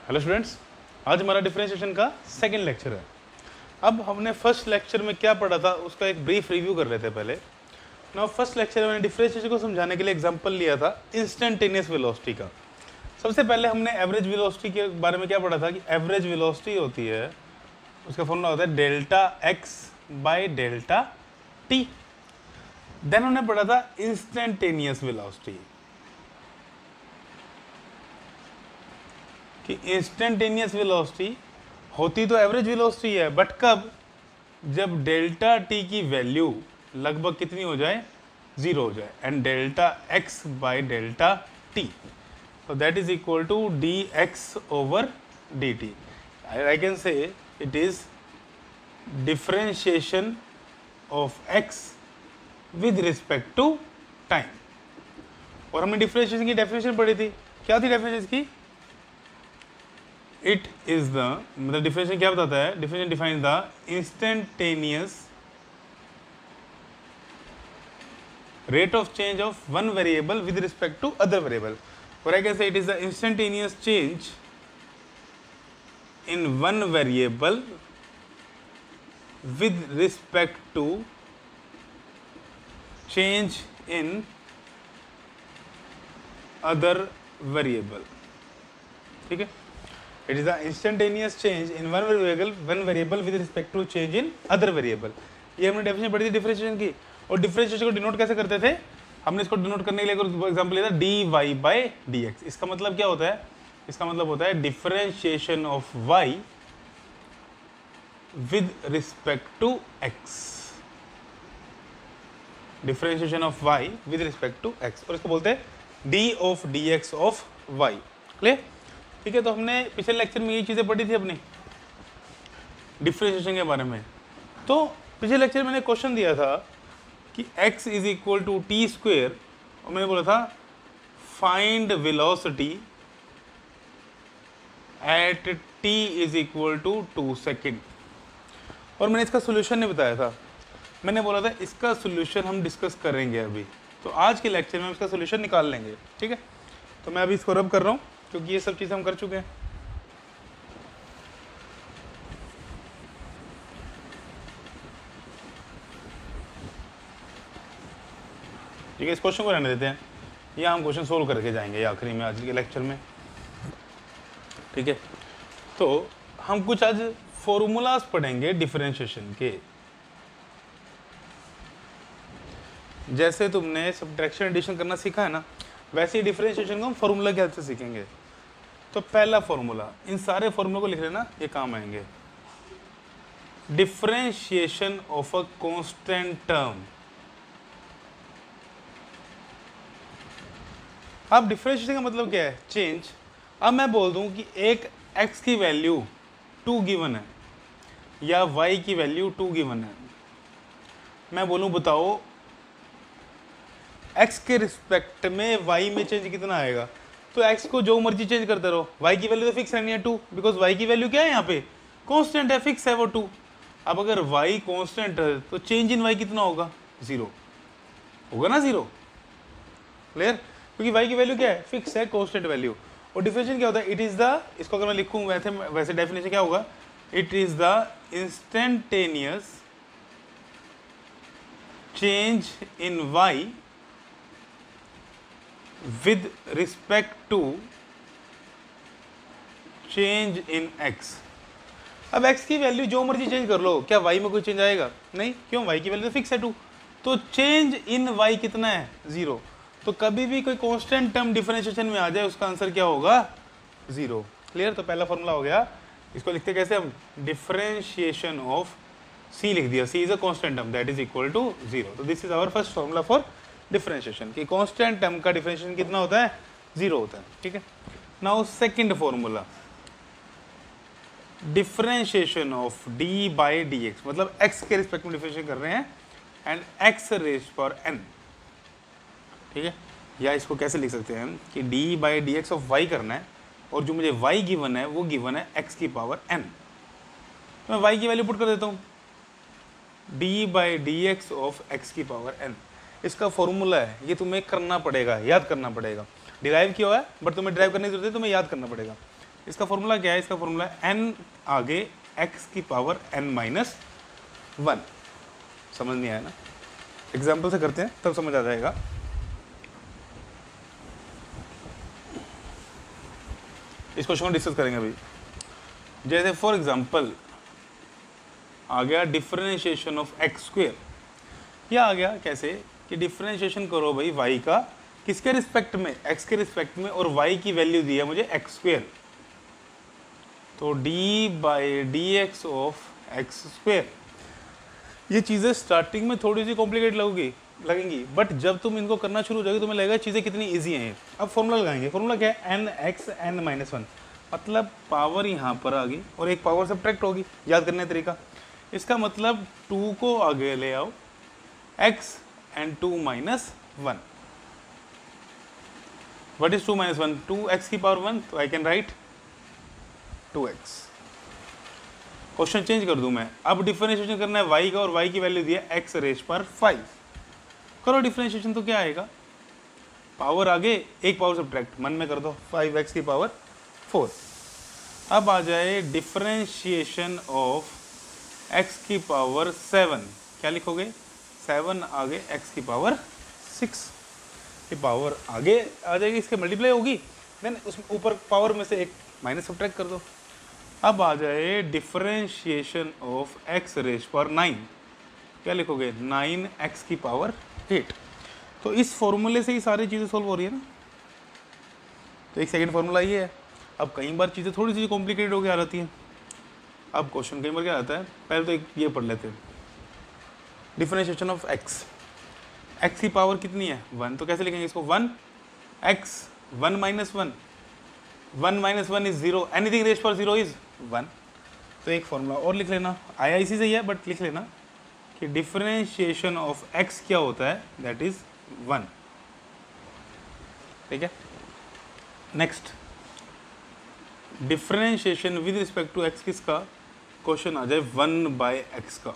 Hello students, आज हमारा differentiation का सेकंड लेक्चर है। अब हमने फर्स्ट लेक्चर में क्या पढ़ा था उसका एक ब्रीफ रिव्यू कर लेते हैं पहले। ना फर्स्ट लेक्चर में मैंने डिफरेंशिएशन को समझाने के लिए एग्जांपल लिया था इंस्टेंटेनियस वेलोसिटी का। सबसे पहले हमने एवरेज वेलोसिटी के बारे में क्या पढ़ा था कि एवरेज वेलोसिटी होती है, उसका फॉर्मूला होता है delta x by delta t. Then हमने पढ़ा था इंस्टेंटेनियस वेलोसिटी कि इंस्टेंटेनियस वेलोसिटी होती तो एवरेज वेलोसिटी है, बट कब? जब डेल्टा टी की वैल्यू लगभग कितनी हो जाए, 0 हो जाए, and delta x by delta T, so that is equal to dx over dt. I can say it is differentiation of x with respect to time. और हमने डिफरेंशिएशन की डेफिनेशन पढ़ी थी। क्या थी डेफिनेशन की? इट इज द, मतलब differentiation क्या बताता है? Differentiation defines the instantaneous rate of change of one variable with respect to other variable, or I can say it is the instantaneous change in one variable with respect to change in other variable. ठीक है, it is the instantaneous change in one variable with respect to change in other variable. ये हमने definition पढ़ी थी differentiation की। और differentiation को denote कैसे करते थे? हमने इसको डिनोट करने के लिए एग्जांपल लिया था dy बाई dx। इसका मतलब क्या होता है? इसका मतलब होता है differentiation of y with respect to x, differentiation of y with respect to x, और इसको बोलते हैं d of dx of y। Clear? ठीक है, तो हमने पिछले लेक्चर में ये चीजें पढ़ी थी अपनी डिफरेंशिएशन के बारे में। तो पिछले लेक्चर में मैंने क्वेश्चन दिया था कि x is equal to t square, और मैंने बोला था find velocity at t is equal to 2 second, और मैंने इसका सोल्यूशन नहीं बताया था। मैंने बोला था इसका सोल्यूशन हम डिस्कस करेंगे अभी, तो आज के लेक्चर में हम इसका सोल्यूशन निकाल लेंगे। ठीक है, तो मैं अभी इसको रब कर रहा हूँ क्योंकि ये सब चीज़ें हम कर चुके हैं। ठीक है, इस क्वेश्चन को रहने देते हैं, या हम क्वेश्चन सोल्व करके जाएंगे आखिरी में आज के लेक्चर में। ठीक है, तो हम कुछ आज फॉर्मूलाज पढ़ेंगे डिफरेंशिएशन के। जैसे तुमने सब्ट्रैक्शन एडिशन करना सीखा है ना, वैसे ही डिफरेंशिएशन को हम फॉर्मूला के हेल्प से सीखेंगे। तो पहला फॉर्मूला, इन सारे फॉर्मूला को लिख लेना, ये काम आएंगे। Differentiation of a constant term. अब डिफरेंशिएशन का मतलब क्या है? चेंज। अब मैं बोल दूं कि एक x की वैल्यू 2 गिवन है या y की वैल्यू 2 गिवन है, मैं बोलूं बताओ x के रिस्पेक्ट में y में चेंज कितना आएगा? तो x को जो मर्जी चेंज करते रहो, y की वैल्यू तो फिक्स रहनी है 2, बिकॉज y की वैल्यू क्या है यहाँ पे? कांस्टेंट है, फिक्स है वो 2। अब अगर y कांस्टेंट है तो चेंज इन y कितना होगा? 0 होगा ना, 0। क्लियर? क्योंकि y की वैल्यू क्या है? फिक्स है, कांस्टेंट वैल्यू। और डिफरेंशिएशन क्या होता है? इट इज द, इसको अगर मैं लिखूं वैसे डेफिनेशन क्या होगा? It is the instantaneous change in y with respect to change in x। अब x की वैल्यू जो मर्जी चेंज कर लो, क्या y में कोई चेंज आएगा? नहीं, क्यों? y की वैल्यू तो फिक्स है 2, तो चेंज इन y कितना है? 0। तो कभी भी कोई कांस्टेंट टर्म डिफरेंशिएशन में आ जाए उसका आंसर क्या होगा? 0। क्लियर? तो पहला फॉर्मूला हो गया। इसको लिखते कैसे हम? डिफरेंशिएशन ऑफ c लिख दिया, c is a constant term that is equal to 0। तो this is our first formula for differentiation कि कांस्टेंट टर्म का डिफरेंशिएशन कितना होता है? 0 होता है। ठीक है, now second formula, differentiation of d by dx, मतलब x के रिस्पेक्ट में डिफरेंशिएट कर रहे हैं, and x raise power n। ठीक है, या इसको कैसे लिख सकते हैं हम कि d by dx of y करना है, और जो मुझे y गिवन है वो गिवन है x की पावर n। तो मैं y की वैल्यू पुट कर देता हूँ, d by dx of x की पावर n। इसका फॉर्मूला है, ये तुम्हें करना पड़ेगा, याद करना पड़ेगा। डिराइव किया हुआ है बट तुम्हें ड्राइव करने की जरूरत है, तुम्हें याद करना पड़ेगा। इसका फॉर्मूला क्या है? इसका फॉर्मूला n आगे x की पावर n-1। समझ नहीं आया ना? एग्जाम्पल से करते हैं तब समझ आ जाएगा। इस क्वेश्चन को डिस्कस करेंगे अभी। जैसे फॉर एग्जाम्पल आ गया डिफरेंशिएशन ऑफ एक्स स्क्वेयर। यह आ गया कैसे कि डिफरेंशिएशन करो भाई y का किसके रिस्पेक्ट में? x के रिस्पेक्ट में, और y की वैल्यू दी है मुझे एक्स स्क्वेयर। तो d/dx ऑफ एक्स स्क्वेयर। ये चीज़ें स्टार्टिंग में थोड़ी सी कॉम्प्लिकेट लगेंगी, बट जब तुम इनको करना शुरू हो जाओगे तुम्हें लगेगा चीज़ें कितनी इजी हैं। अब फॉर्मूला लगाएंगे। फॉर्मूला क्या है? nx n-1, मतलब पावर यहाँ पर आ गई और एक पावर सब्ट्रैक्ट होगी। याद करने का तरीका, इसका मतलब 2 को आगे ले आओ, x and 2-1। What is 2-1? 2x की पावर 1, तो I can write 2x। Question change कर दूं मैं, अब डिफरेंशिएशन करना है y का, और y की वैल्यू दी है x⁵5। करो डिफरेंशिएशन, तो क्या आएगा? पावर आगे, एक पावर सब्ट्रैक्ट, मन में कर दो, 5x की पावर 4। अब आ जाए डिफरेंशिएशन ऑफ x की पावर 7। क्या लिखोगे? 7 आगे x की पावर 6 की पावर आगे आ जाएगी, इसके मल्टीप्लाई होगी, देन उस ऊपर पावर में से एक माइनस सब्ट्रैक्ट कर दो। अब आ जाए डिफरेंशिएशन ऑफ x⁹9। क्या लिखोगे? 9x की पावर 8। तो इस फॉर्मूले से ही सारी चीज़ें सोल्व हो रही है ना। तो एक सेकंड फॉर्मूला ये है। अब कई बार चीज़ें थोड़ी सी कॉम्प्लिकेटेड होकर आ जाती हैं। अब क्वेश्चन कई बार क्या आता है, पहले तो एक ये पढ़ लेते हैं, डिफरेंशिएशन ऑफ x की पावर कितनी है? 1। तो कैसे लिखेंगे इसको? 1x 1-1, 1 - 1 इज 0, एनीथिंग रेज पर 0 इज 1। तो एक फॉर्मूला और लिख लेना, आया इसी से ही है बट लिख लेना कि डिफरेंशिएशन ऑफ x क्या होता है? That is 1। ठीक है। Next, differentiation with respect to x किसका? क्वेश्चन आ जाए 1/x का।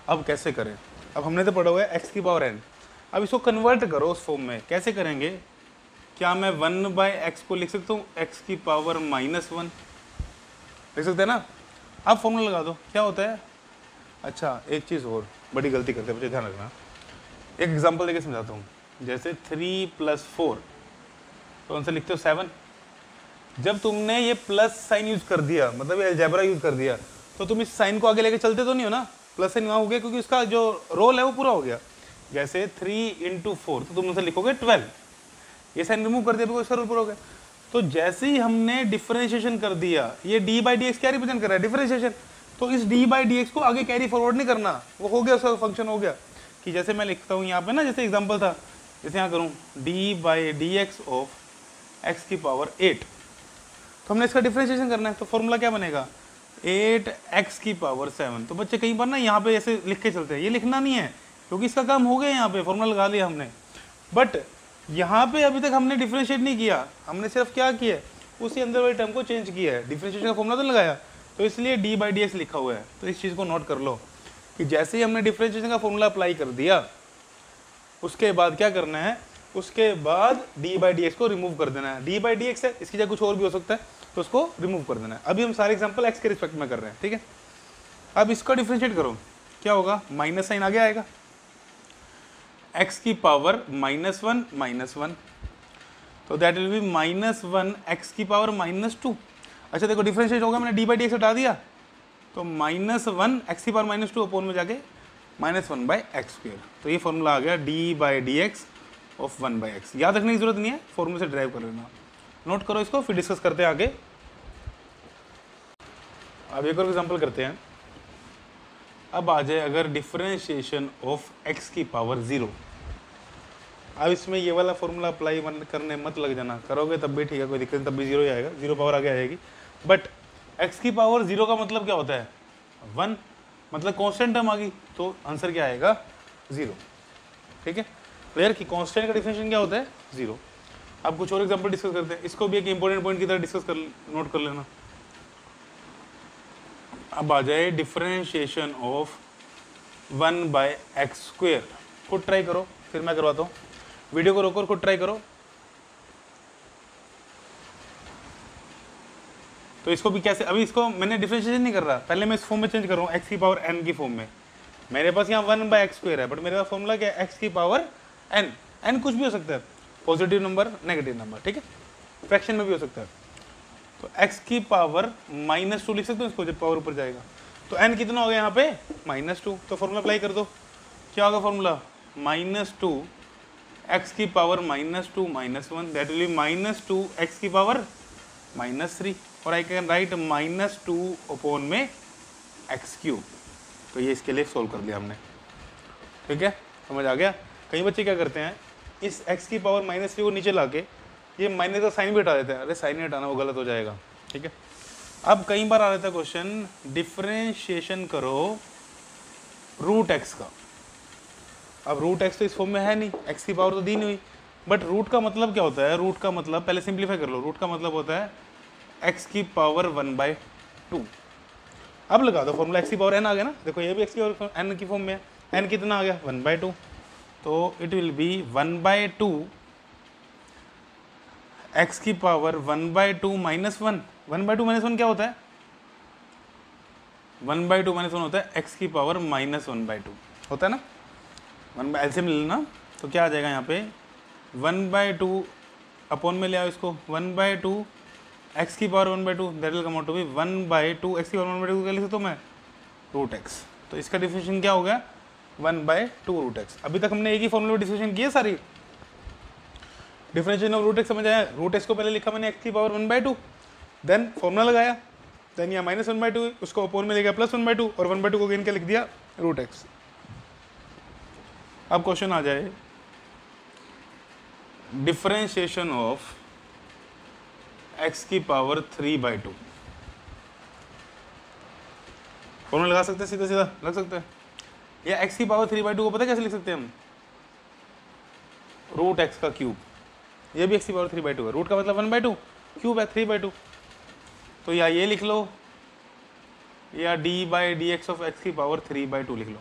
अब कैसे करें? अब हमने तो पढ़ा हुआ है x की पावर n। अब इसको कन्वर्ट करो उस फॉर्म में। कैसे करेंगे? क्या मैं 1/x को लिख सकता हूँ x की पावर -1? लिख सकते हैं ना। अब फॉर्मूला लगा दो, क्या होता है? अच्छा, एक चीज़ और बड़ी गलती करते हैं बच्चे, ध्यान रखना। एक एग्जांपल देके समझाता हूँ। जैसे 3 + 4, तो आंसर लिखते हो 7। जब तुमने ये प्लस साइन यूज कर दिया, मतलब ये अलजेब्रा यूज कर दिया, तो तुम इस साइन को आगे लेके चलते तो नहीं हो ना। प्लस साइन वहाँ हो गया क्योंकि उसका जो रोल है वो पूरा हो गया। जैसे 3 × 4, तो तुम उनसे लिखोगे 12। ये साइन रिमूव कर दिया बिकॉज इसका रोल पूरा हो गया। तो जैसे ही हमने डिफरेंशिएशन कर दिया, ये d/dx क्या रिप्रेजेंट कर रहा है? डिफरेंशिएशन। तो इस d/dx को आगे कैरी फॉरवर्ड नहीं करना, वो हो गया, उसका फंक्शन हो गया। कि जैसे मैं लिखता हूँ यहाँ पे ना, जैसे एग्जाम्पल था, जैसे यहाँ करूँ d/dx ऑफ x की पावर 8, तो हमने इसका डिफरेंशिएशन करना है। तो फॉर्मूला क्या बनेगा? 8x की पावर 7। तो बच्चे कई बार ना यहाँ पे ऐसे लिख के चलते हैं, ये लिखना नहीं है क्योंकि इसका काम हो गया, यहाँ पे फॉर्मूला लगा लिया हमने। बट यहाँ पे अभी तक हमने डिफरेंशिएट नहीं किया, हमने सिर्फ क्या किया है? उसी अंदर वाले टर्म को चेंज किया है। डिफरेंशिएशन का फॉर्मूला तो लगाया, तो इसलिए d/dx लिखा हुआ है। तो इस चीज़ को नोट कर लो कि जैसे ही हमने डिफरेंशिएशन का फॉर्मूला अप्लाई कर दिया, उसके बाद क्या करना है? उसके बाद d/dx को रिमूव कर देना है। d/dx है, इसकी जगह कुछ और भी हो सकता है, तो उसको रिमूव कर देना है। अभी हम सारे एग्जांपल x के रिस्पेक्ट में कर रहे हैं, ठीक है। अब इसका डिफरेंशिएट करो, क्या होगा? माइनस साइन आगे आएगा, x की पावर -1, तो दैट विल बी -1 x की पावर -2। अच्छा देखो, डिफरेंशिएट होगा, मैंने d/dx हटा दिया, तो -1 x की पावर -2 अपोन में जाके -1/x²। तो ये फॉर्मूला आ गया d/dx ऑफ 1/x। याद रखने की जरूरत नहीं है, फॉर्मूले से ड्राइव कर लेना। नोट करो इसको, फिर डिस्कस करते हैं आगे। अब एक और एग्जांपल करते हैं। अब आ जाए अगर डिफरेंशिएशन ऑफ x की पावर 0। अब इसमें ये वाला फॉर्मूला अप्लाई करने मत लग जाना, करोगे तब भी ठीक है, कोई दिक्कत नहीं, तब भी 0 ही आएगा, 0 पावर आगे आएगी। बट x की पावर 0 का मतलब क्या होता है? 1, मतलब कांस्टेंट टर्म आ गई, तो आंसर क्या आएगा? 0। ठीक है, क्लियर कि कांस्टेंट का डिफरेंशिएशन क्या होता है? 0। अब कुछ और एग्जांपल डिस्कस करते हैं, इसको भी एक इंपॉर्टेंट पॉइंट की तरह डिस्कस कर, नोट कर लेना। अब आ जाए डिफरेंशिएशन ऑफ 1/x²। खुद ट्राई करो, फिर मैं करवाता हूँ। वीडियो को रोको और खुद ट्राई करो। तो इसको भी कैसे, अभी इसको मैंने डिफरेंशिएशन नहीं कर रहा, पहले मैं इस फॉर्म में चेंज कर रहा हूँ, एक्स की पावर एन की फॉर्म में। मेरे पास यहाँ 1/x² है, बट मेरे पास फॉर्मूला क्या है, एक्स की पावर एन। एन कुछ भी हो सकता है, पॉजिटिव नंबर, नेगेटिव नंबर, ठीक है, फ्रैक्शन में भी हो सकता है। तो x की पावर -2 लिख सकते हो इसको जब पावर ऊपर जाएगा। तो n कितना हो गया यहाँ पे, -2। तो फॉर्मूला अप्लाई कर दो, क्या होगा फॉर्मूला, -2 x की power -2 -1, that will be -2 x की पावर -3, और आई कैन राइट -2 अपॉन में x³। तो ये इसके लिए सोल्व कर लिया हमने, ठीक है, समझ आ गया। कई बच्चे क्या करते हैं, इस x की पावर -3 को नीचे ला के ये माइनस का साइन भी हटा देते हैं, अरे साइन नहीं हटाना, वो गलत हो जाएगा, ठीक है। अब कई बार आ जाता है क्वेश्चन, डिफरेंशिएशन करो रूट x का। अब रूट x तो इस फॉर्म में है नहीं, x की पावर तो दी नहीं हुई, बट रूट का मतलब क्या होता है, रूट का मतलब पहले सिंप्लीफाई कर लो, रूट का मतलब होता है x की पावर 1/2। अब लगा दो फॉर्मूला, x की पावर n आ गया ना, देखो ये भी x की पावर n की फॉर्म में है, n कितना आ गया 1/2, तो इट विल बी 1/2 x की पावर 1/2 -1। 1/2 -1 क्या होता है, 1/2 -1 होता है x की पावर -1/2 होता है ना, 1 एलसीएम ले लेना, तो क्या आ जाएगा यहाँ पे 1/2 अपॉन में ले आओ इसको, 1/2 x की power 1/2, that will come out to be 1/2 x की पावर 1/2 क्या लिख सकता हूँ मैं, रूट x। तो इसका डिफरेंशिएशन क्या हो गया, 1/2 रूट x। अभी तक हमने एक ही फॉर्मूला डिफरेंशिएशन किया सारी, डिफरेंशिएशन ऑफ रूट x समझ आया। रूट x को पहले लिखा मैंने x की पावर 1/2, देन फॉर्मूला लगाया, देन यहाँ -1/2 उसको अपॉन में ले गया +1/2, और 1/2 को गेन क्या लिख दिया, रूट x। अब क्वेश्चन आ जाए, डिफरेंशिएशन ऑफ x की पावर 3/2। फॉर्मूला लगा सकते हैं, सीधा सीधा लग सकते हैं, या x की पावर 3/2 को पता है कैसे लिख सकते हैं हम, रूट x का क्यूब। ये भी x की पावर 3/2 है, रूट का मतलब 1/2, क्यूब है 3/2। तो या ये लिख लो, या d/dx ऑफ x की पावर 3/2 लिख लो।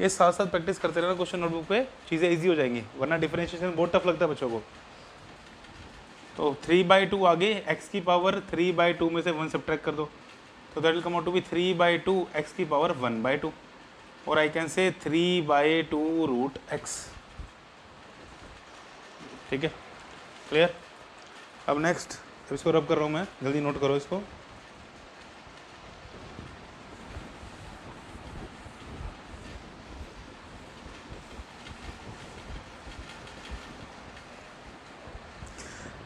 ये साथ साथ प्रैक्टिस करते रहना क्वेश्चन नोटबुक पे, चीज़ें इजी हो जाएंगी, वरना डिफरेंशिएशन बहुत टफ लगता है बच्चों को। तो 3/2 आगे, x की पावर 3/2 में से 1 सब्ट्रैक्ट कर दो, तो that will come out to be 3/2 x की पावर 1/2, और I can say 3/2 root x, ठीक है, क्लियर। अब नेक्स्ट, इसको रब कर रहा हूँ मैं, जल्दी नोट करो इसको।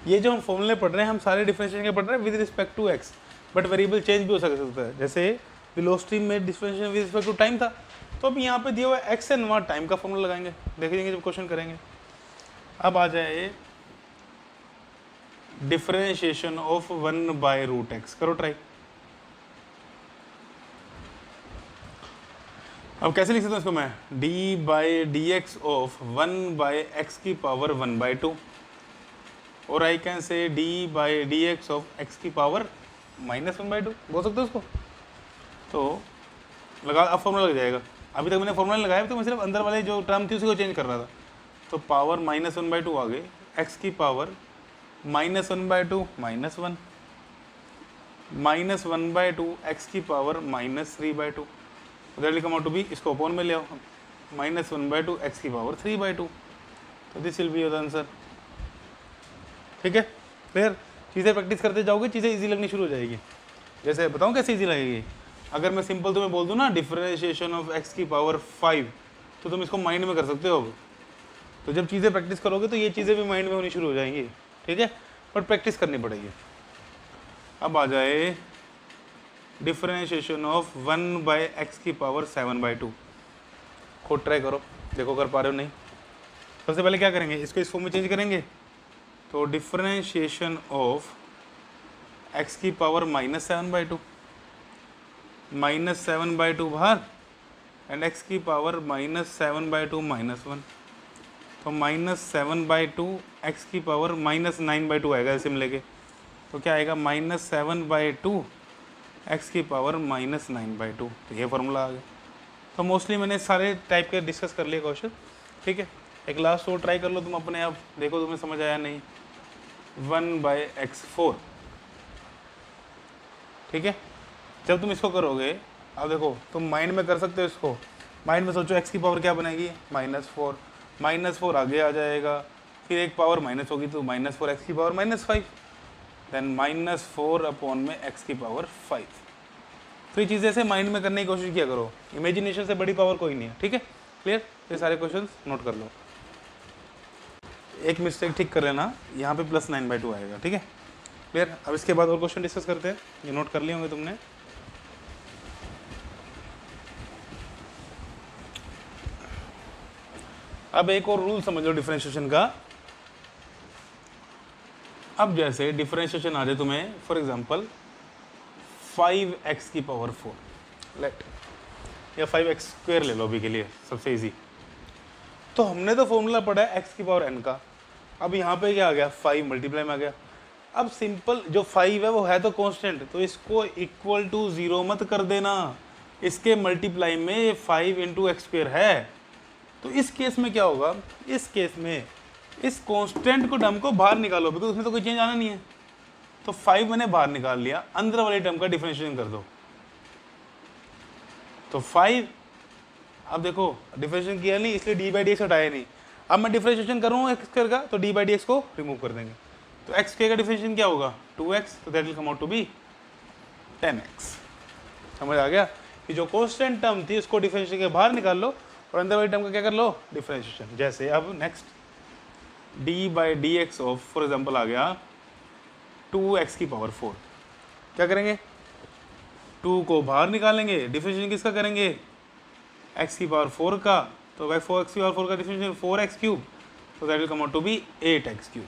ये जो हम फॉर्मूले पढ़ रहे हैं, हम सारे डिफरेंशिएशन के पढ़ रहे हैं with respect to x, but variable change भी हो सकता है, जैसे वेलोसिटी में differentiation with respect to time था, तो अब यहाँ पे दिया हुआ x एंड वहाँ टाइम का फॉर्मूला लगाएंगे, देखेंगे जब क्वेश्चन करेंगे। अब आ जाए डिफरेंशिएशन ऑफ 1/√x, करो ट्राई। अब कैसे लिख सकता हूँ इसको मैं, d/dx ऑफ 1/x की पावर 1/2, और I can say d/dx of x की पावर -1/2 बोल सकते हो उसको। तो लगा, अब फॉर्मूला लग जाएगा। अभी तक मैंने फॉर्मूला लगाया, तो मैं सिर्फ अंदर वाले जो टर्म थी उसी को चेंज कर रहा था। तो पावर -1/2 आ गए, x की पावर -1/2 -1, -1/2 x की power -3/2, that will come out to be, इसको अपॉन में ले आओ, -1/2 x की पावर 3/2, तो this will be your answer, ठीक है, क्लियर। चीज़ें प्रैक्टिस करते जाओगे, चीज़ें इजी लगनी शुरू हो जाएगी। जैसे बताऊँ कैसे इजी लगेगी, अगर मैं सिंपल तुम्हें बोल दूँ ना डिफरेंशिएशन ऑफ x की पावर 5, तो तुम इसको माइंड में कर सकते हो। तो जब चीज़ें प्रैक्टिस करोगे तो ये चीज़ें भी माइंड में होनी शुरू हो जाएंगी, ठीक है, पर प्रैक्टिस करनी पड़ेगी। अब आ जाए डिफरेंशिएशन ऑफ 1/x की पावर 7/2, खुद ट्राई करो, देखो कर पा रहे हो नहीं। सबसे पहले क्या करेंगे, इसको इस फॉर्म में चेंज करेंगे, तो डिफरेंशिएशन ऑफ x की पावर -7/2, -7/2 बाहर, एंड x की पावर -7/2 -1, तो -7/2 x की पावर -9/2 आएगा ऐसे में लेके, तो क्या आएगा -7/2 x की पावर -9/2, तो ये फॉर्मूला आ गया। तो मोस्टली मैंने सारे टाइप के डिस्कस कर लिए क्वेश्चन, ठीक है। एक लास्ट और ट्राई कर लो तुम अपने आप, देखो तुम्हें समझ आया नहीं। 1/x4, ठीक है। जब तुम इसको करोगे, अब देखो तुम माइंड में कर सकते हो इसको, माइंड में सोचो x की पावर क्या बनेगी, -4, -4 आगे आ जाएगा, फिर एक पावर माइनस होगी तो -4 x की पावर -5, देन -4 अपॉन में x की पावर 5। तो ये चीज़ें ऐसे माइंड में करने की कोशिश किया करो, इमेजिनेशन से बड़ी पावर कोई नहीं है, ठीक है। क्लियर, ये सारे क्वेश्चंस नोट कर लो। एक मिस्टेक ठीक कर लेना, यहाँ पे +9/2 आएगा, ठीक है। क्लियर, अब इसके बाद और क्वेश्चन डिस्कस करते हैं, ये नोट कर लिए होंगे तुमने। अब एक और रूल समझ लो डिफरेंशिएशन का। अब जैसे डिफरेंशिएशन आ जाए तुम्हें, फॉर एग्जांपल 5x की पावर 4 लेट, या 5x² ले लो अभी के लिए, सबसे इजी। तो हमने तो फॉर्मूला पढ़ा है x की पावर n का, अब यहाँ पे क्या आ गया, 5 मल्टीप्लाई में आ गया। अब सिंपल जो 5 है वो है तो कांस्टेंट, तो इसको इक्वल टू 0 मत कर देना, इसके मल्टीप्लाई में 5 × x² है। तो इस केस में क्या होगा, इस केस में इस कांस्टेंट को टर्म को बाहर निकालो, बिकॉज उसमें तो कोई चेंज आना नहीं है। तो 5 मैंने बाहर निकाल लिया, अंदर वाले टर्म का डिफरेंशिएशन कर दो। तो 5, अब देखो डिफरेंशिएशन किया नहीं इसलिए d/dx हटाया नहीं। अब मैं डिफरेंशिएशन करूँ x² का, तो d/dx को रिमूव कर देंगे। तो x² का डिफरेंशिएशन क्या होगा, 2x, तो that will come out to be 10x। समझ आ गया कि जो कांस्टेंट टर्म थी उसको डिफरेंशिएशन के बाहर निकाल लो और अंदर वाली टर्म का क्या कर लो, डिफरेंशिएशन। जैसे अब next d/dx of for example आ गया 2x की पावर 4, क्या करेंगे, 2 को बाहर निकालेंगे, डिफरेंशिएशन किसका करेंगे, x की पावर 4 का, तो x की पावर 4 का डिफरेंशिएशन 4x³, तो that will come out to be 8x³।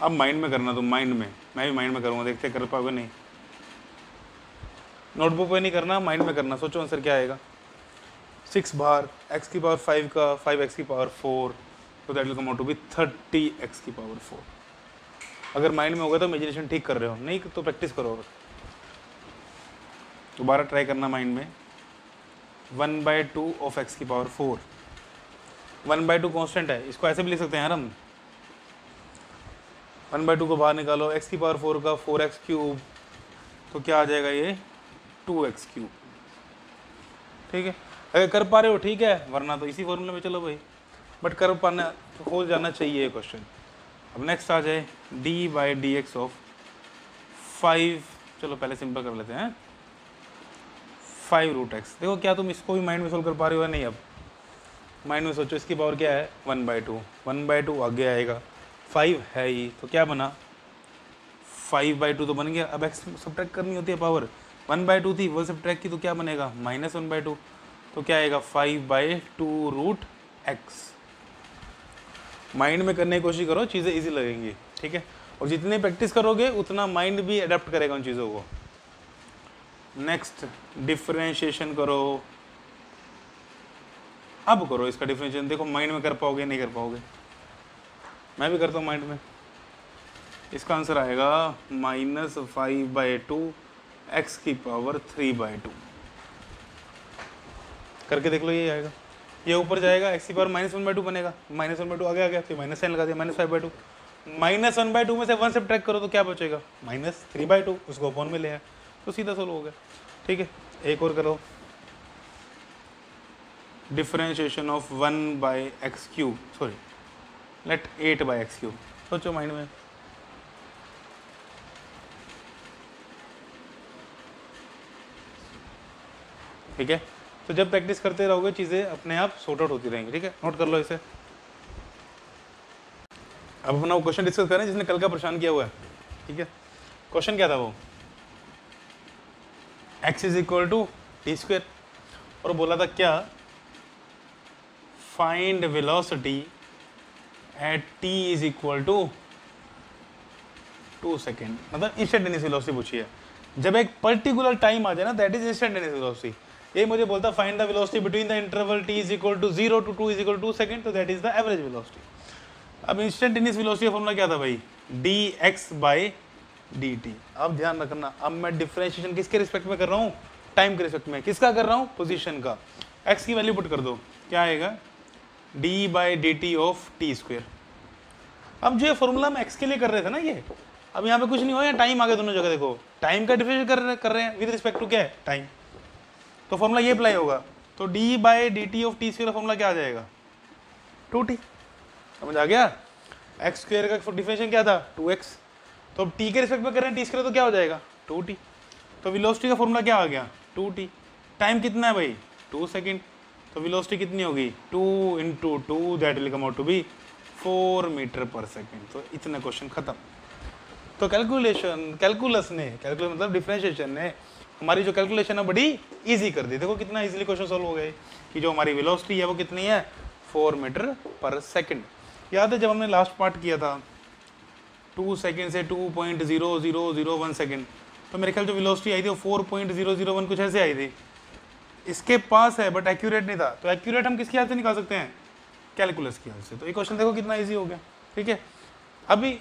अब माइंड में करना तुम, माइंड में, मैं भी माइंड में करूँगा, देखते कर पाओगे नहीं, नोटबुक पे नहीं करना, माइंड में करना। सोचो आंसर क्या आएगा, 6 बाहर, x की पावर 5 का 5x की पावर 4, तो that will come out to be 30x की पावर 4। अगर माइंड में होगा तो इमेजिनेशन ठीक कर रहे हो, नहीं तो प्रैक्टिस करो, दोबारा ट्राई करना माइंड में। 1/2 ऑफ x की पावर 4, 1/2 कांस्टेंट है, इसको ऐसे भी लिख सकते हैं यार हम, 1/2 को बाहर निकालो, x की पावर 4 का 4x³, तो क्या आ जाएगा ये 2x³। ठीक है, अगर कर पा रहे हो ठीक है, वरना तो इसी फॉर्मूले में चलो भाई, बट कर पाना हो जाना चाहिए ये क्वेश्चन। अब नेक्स्ट आ जाए d/dx ऑफ 5, चलो पहले सिंपल कर लेते हैं, 5√x। देखो क्या तुम इसको भी माइंड में सोल्व कर पा रहे हो या नहीं। अब माइंड में सोचो, इसकी पावर क्या है 1/2, 1/2 आगे आएगा, 5 है ही, तो क्या बना 5/2 तो बन गया। अब x सब्ट्रैक्ट करनी होती है पावर, 1/2 थी वो सब्ट्रैक्ट की, तो क्या बनेगा -1/2, तो क्या आएगा 5/2√x। माइंड में करने की कोशिश करो, चीज़ें इजी लगेंगी, ठीक है। और जितनी प्रैक्टिस करोगे उतना माइंड भी अडेप्ट करेगा उन चीज़ों को। नेक्स्ट डिफरेंशिएशन करो, अब करो इसका डिफरेंशिएशन, देखो माइंड में कर पाओगे नहीं कर पाओगे, मैं भी करता हूँ माइंड में। इसका आंसर आएगा -5/2 x की पावर 3/2। करके देख लो, ये आएगा, ये ऊपर जाएगा, x की पावर -1/2 बनेगा, -1/2 आगे आ गया, फिर -n लगा दिया, -5/2, -1/2 में से 1 सब्ट्रैक्ट करो तो क्या बचेगा -3/2, उसको अपॉन में ले आया, तो सीधा सोल्व हो गया। ठीक है, एक और करो, differentiation of 1/x³, sorry late 8/x³, सोचो माइंड में। ठीक है, तो जब प्रैक्टिस करते रहोगे चीज़ें अपने आप सॉर्ट आउट होती रहेंगी। ठीक है, नोट कर लो इसे। अब अपना वो क्वेश्चन डिस्कस करें जिसने कल का परेशान किया हुआ है। ठीक है, क्वेश्चन क्या था वो, x = t², और बोला था क्या, find velocity at t = 2 second, मतलब इंस्टेंटेनियस वेलोसिटी पूछी है। जब एक पर्टिकुलर टाइम आ जाए ना, दैट इज इंस्टेंटेनियस वेलोसिटी। ये मुझे बोलता find the velocity between the interval t = 0 to 2 = 2 second, तो that is the average velocity. अब इंस्टेंटेनियस वेलोसिटी का फॉर्मूला क्या था भाई, dx/dt। अब ध्यान रखना, अब मैं डिफरेंशिएशन किसके रिस्पेक्ट में कर रहा हूँ, टाइम के रिस्पेक्ट में। किसका कर रहा हूँ, पोजीशन का। x की वैल्यू पुट कर दो, क्या आएगा d/dt ऑफ t²। अब जो फॉर्मूला हम x के लिए कर रहे थे ना, ये अब यहाँ पे कुछ नहीं हुआ, टाइम आ गया दोनों जगह, देखो टाइम का डिफरेंशिएट कर रहे हैं विद रिस्पेक्ट टू क्या है, टाइम। तो फॉर्मूला ये अप्लाई होगा, तो D by D T of T square का फॉर्मूला क्या आ जाएगा, 2t। समझ आ गया। एक्स स्क्वायर का डिफरेंशिएशन क्या था, 2x, तो अब t के रिस्पेक्ट में कर रहे हैं टी स्क्वायर, तो क्या हो जाएगा 2t। तो वेलोसिटी का फॉर्मूला क्या आ गया, 2t। टाइम कितना है भाई, 2 सेकेंड, तो वेलोसिटी कितनी होगी, 2 × 2 that will come out to be 4 metre पर सेकेंड। तो इतने क्वेश्चन खत्म। तो कैलकुलस मतलब डिफरेंशिएशन ने हमारी जो कैलकुलेशन है बड़ी इजी कर दी। देखो कितना इजीली क्वेश्चन सॉल्व हो गए कि जो हमारी वेलोसिटी है वो कितनी है, 4 मीटर पर सेकेंड। याद है जब हमने लास्ट पार्ट किया था 2 सेकेंड से 2.0001 सेकेंड, तो मेरे ख्याल जो वेलोसिटी आई थी वो 4.001 कुछ ऐसे आई थी। इसके पास है बट एक्यूरेट नहीं था, तो एक्यूरेट हम किसकी हेल्प से निकाल सकते हैं, कैलकुलस की हेल्प से। तो ये क्वेश्चन देखो कितना ईजी हो गया। ठीक है, अभी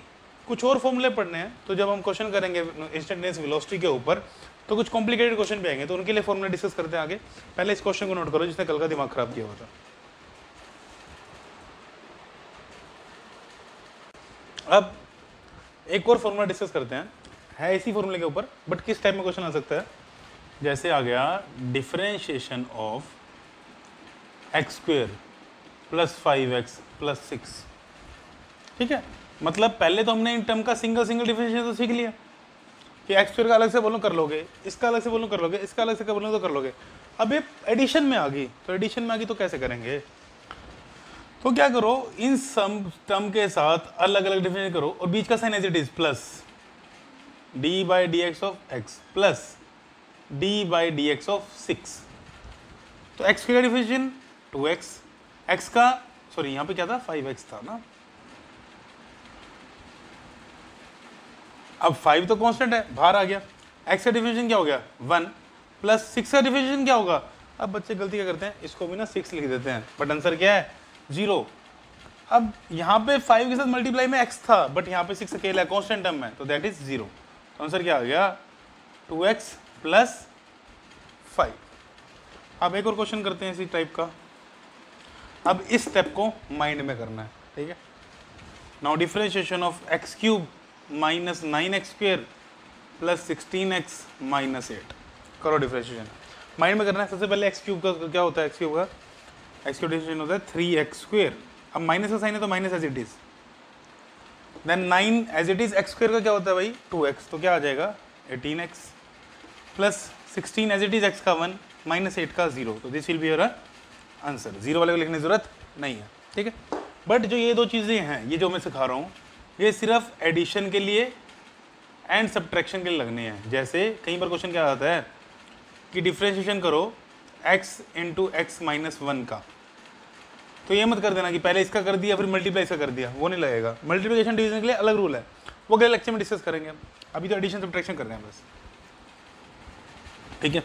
कुछ और फॉर्मूले पढ़ने हैं, तो जब हम क्वेश्चन करेंगे इंस्टेंटेनियस वेलोसिटी के ऊपर तो कुछ कॉम्प्लिकेटेड क्वेश्चन भी आएंगे, तो उनके लिए फॉर्मूला डिस्कस करते हैं आगे। पहले इस क्वेश्चन को नोट करो जिसने कल का दिमाग खराब किया हुआ था। अब एक और फॉर्मूला डिस्कस करते हैं, है इसी फॉर्मूले के ऊपर, बट किस टाइप में क्वेश्चन आ सकता है। जैसे आ गया differentiation of x square plus 5x plus 6। ठीक है, मतलब पहले तो हमने इन टर्म का सिंगल डिफरेंशिएशन तो सीख लिया कि एक्स स्क्वायर का अलग से बोलो कर लोगे, इसका अलग से बोलो कर लोगे, इसका अलग से बोलो तो कर लोगे। अब ये एडिशन में आ गई, तो एडिशन में आ गई तो कैसे करेंगे, तो क्या करो, इन सम टर्म के साथ अलग अलग डिफरेंशिएट करो और बीच का sign as it is plus d by d x of x plus d by d x of 6। तो एक्स का डिफरेंशिएशन 2x, एक्स का सॉरी यहाँ पे क्या था 5x था ना, अब 5 तो कांस्टेंट है बाहर आ गया, x का डिफरेंशिएशन क्या हो गया 1 प्लस 6 का डिफरेंशिएशन क्या होगा। अब बच्चे गलती क्या करते हैं, इसको भी ना 6 लिख देते हैं, बट आंसर क्या है 0। अब यहाँ पे 5 के साथ मल्टीप्लाई में x था, बट यहाँ पे 6 अकेला है कांस्टेंट टर्म में, तो दैट इज 0। तो आंसर क्या आ गया 2x प्लस 5। अब एक और क्वेश्चन करते हैं इसी टाइप का। अब इस स्टेप को माइंड में करना है, ठीक है। Now differentiation of x cube minus 9x square plus 16x minus 8। करो डिफरेंशिएशन, माइंड में करना है। सबसे पहले एक्स क्यूब का क्या होता है, एक्स क्यूब डिफरेंशिएशन होता है 3x स्क्वेयर। अब माइनस का साइन है तो minus as it is, then 9 as it is, x square का क्या होता है भाई 2x, तो क्या आ जाएगा 18x plus 16 as it is x का 1 माइनस 8 का 0। तो this will be your answer. 0 वाले को लिखने की जरूरत नहीं है, ठीक है। बट जो ये दो चीज़ें हैं, ये जो मैं सिखा रहा हूँ, ये सिर्फ एडिशन के लिए एंड सब्ट्रैक्शन के लिए लगने हैं। जैसे कई बार क्वेश्चन क्या आता है कि डिफरेंशिएशन करो x इंटू एक्स माइनस 1 का, तो ये मत कर देना कि पहले इसका कर दिया फिर मल्टीप्लाई इसका कर दिया, वो नहीं लगेगा। मल्टीप्लिकेशन डिवीजन के लिए अलग रूल है, वो अगले लेक्चर में डिस्कस करेंगे। अभी तो एडिशन सब्ट्रैक्शन कर रहे हैं बस, ठीक है।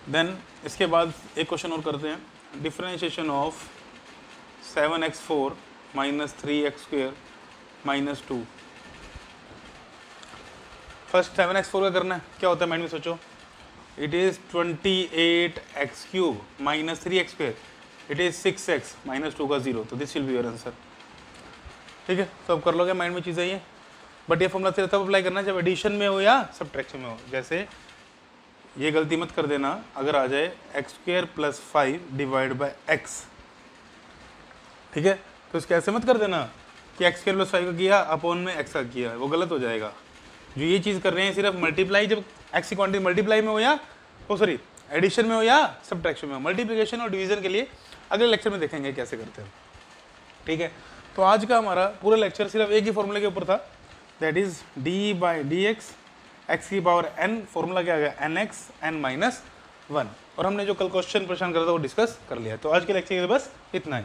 देन इसके बाद एक क्वेश्चन और करते हैं, differentiation of 7x4 minus 3x square minus 2। First 7x4 का करना है, क्या होता है माइंड में सोचो, it is 28x cube minus 3x square, it is 6x minus 2 का 0। तो this will be your answer, ठीक है। तो अब कर लोगे माइंड में चीज़ें ये, बट ये फॉर्मूला सिर्फ तब अप्लाई करना जब एडिशन में हो या सब्ट्रैक्शन में हो। जैसे ये गलती मत कर देना, अगर आ जाए x square plus 5 divide by x, ठीक है, तो इसके ऐसे मत कर देना कि एक्स स्क्वेयर प्लस 5 का किया अपॉन में एक्स का किया, वो गलत हो जाएगा। जो ये चीज़ कर रहे हैं सिर्फ मल्टीप्लाई, जब एक्स की क्वांटिटी मल्टीप्लाई में हो या सॉरी एडिशन में हो या सब्ट्रैक्शन में हो। मल्टीप्लिकेशन और डिवीजन के लिए अगले लेक्चर में देखेंगे कैसे करते हैं, ठीक है। तो आज का हमारा पूरा लेक्चर सिर्फ एक ही फॉर्मूले के ऊपर था, that is D by d x x की पावर n, फॉर्मूला क्या आ गया nx n माइनस 1। और हमने जो कल क्वेश्चन परेशान करा था वो डिस्कस कर लिया। तो आज के लेक्चर के बस इतना ही।